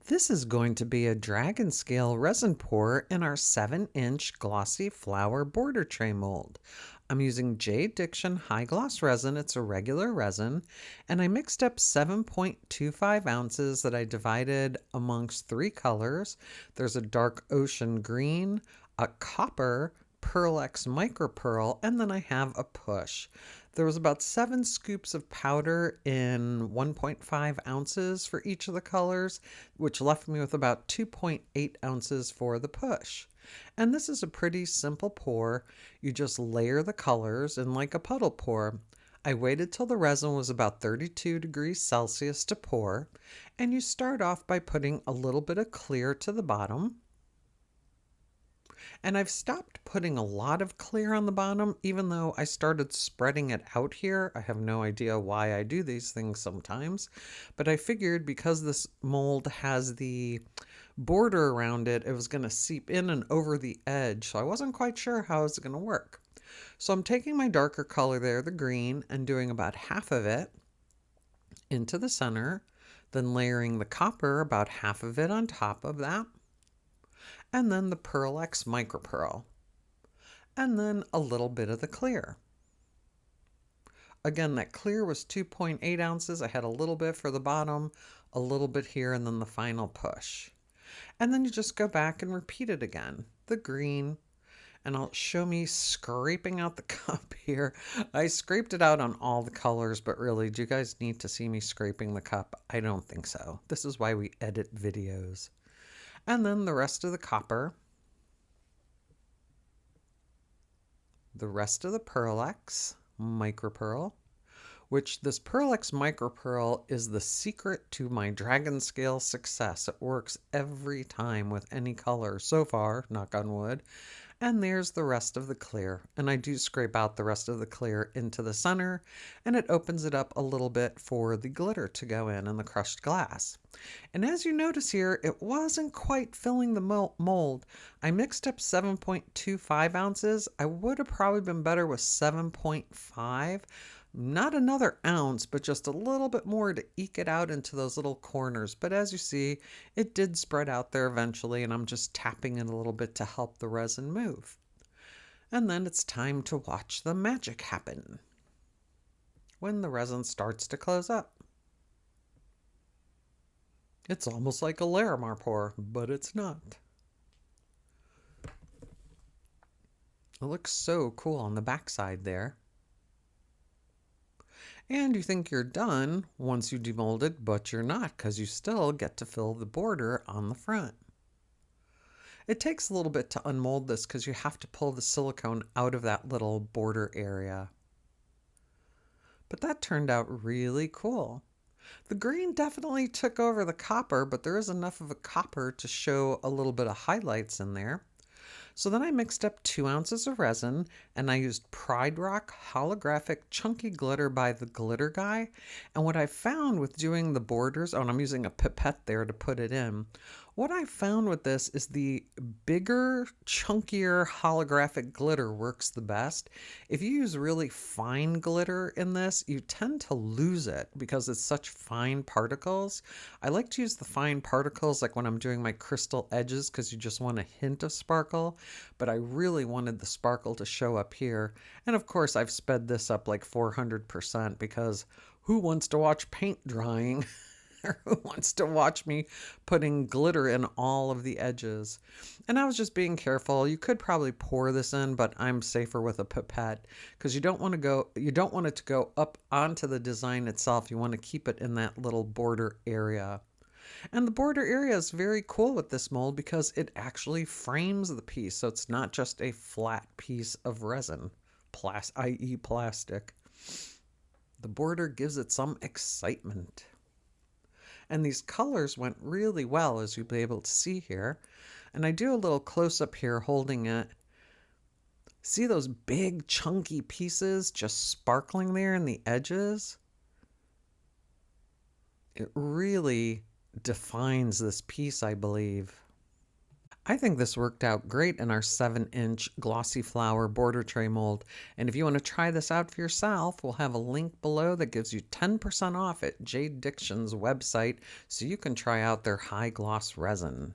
This is going to be a Dragon Scale Resin Pour in our 7-inch glossy flower border tray mold. I'm using JDiction High Gloss Resin. It's a regular resin, and I mixed up 7.25 ounces that I divided amongst 3 colors. There's a dark ocean green, a copper, Pearl X Micropearl, and then I have a push. There was about 7 scoops of powder in 1.5 ounces for each of the colors, which left me with about 2.8 ounces for the push. And this is a pretty simple pour. You just layer the colors in like a puddle pour. I waited till the resin was about 32 degrees Celsius to pour, and you start off by putting a little bit of clear to the bottom. And I've stopped putting a lot of clear on the bottom, even though I started spreading it out here. I have no idea why I do these things sometimes, but I figured because this mold has the border around it, it was going to seep in and over the edge, so I wasn't quite sure how it was going to work. So I'm taking my darker color there, the green, and doing about half of it into the center, then layering the copper, about half of it on top of that, and then the Pearl X Micropearl, and then a little bit of the clear. Again, that clear was 2.8 ounces. I had a little bit for the bottom, a little bit here, and then the final push. And then you just go back and repeat it again. The green, and I'll show me scraping out the cup here. I scraped it out on all the colors, but really, do you guys need to see me scraping the cup? I don't think so. This is why we edit videos. And then the rest of the copper, the rest of the Pearl X Micropearl, which this Pearl X Micropearl is the secret to my Dragon Scale success. It works every time with any color so far, knock on wood. And there's the rest of the clear. And I do scrape out the rest of the clear into the center, and it opens it up a little bit for the glitter to go in and the crushed glass. And as you notice here, it wasn't quite filling the mold. I mixed up 7.25 ounces. I would have probably been better with 7.5. Not another ounce, but just a little bit more to eke it out into those little corners. But as you see, it did spread out there eventually, and I'm just tapping it a little bit to help the resin move. And then it's time to watch the magic happen when the resin starts to close up. It's almost like a Larimar pour, but it's not. It looks so cool on the backside there. And you think you're done once you demold it, but you're not, because you still get to fill the border on the front. It takes a little bit to unmold this because you have to pull the silicone out of that little border area. But that turned out really cool. The green definitely took over the copper, but there is enough of a copper to show a little bit of highlights in there. So then I mixed up 2 ounces of resin, and I used Pride Rock Holographic Chunky Glitter by the Glitter Guy. And what I found with doing the borders, and I'm using a pipette there to put it in, what I found with this is the bigger, chunkier holographic glitter works the best. If you use really fine glitter in this, you tend to lose it because it's such fine particles. I like to use the fine particles like when I'm doing my crystal edges because you just want a hint of sparkle, but I really wanted the sparkle to show up here. And of course I've sped this up like 400% because who wants to watch paint drying? Who wants to watch me putting glitter in all of the edges? And I was just being careful. You could probably pour this in, but I'm safer with a pipette because you don't want it to go up onto the design itself. You want to keep it in that little border area. And the border area is very cool with this mold because it actually frames the piece. So it's not just a flat piece of resin, i.e. plastic. The border gives it some excitement. And these colors went really well, as you'll be able to see here. And I do a little close-up here holding it. See those big chunky pieces just sparkling there in the edges? It really defines this piece, I believe. I think this worked out great in our 7-inch glossy flower border tray mold. And if you want to try this out for yourself, we'll have a link below that gives you 10% off at JDiction's website so you can try out their high gloss resin.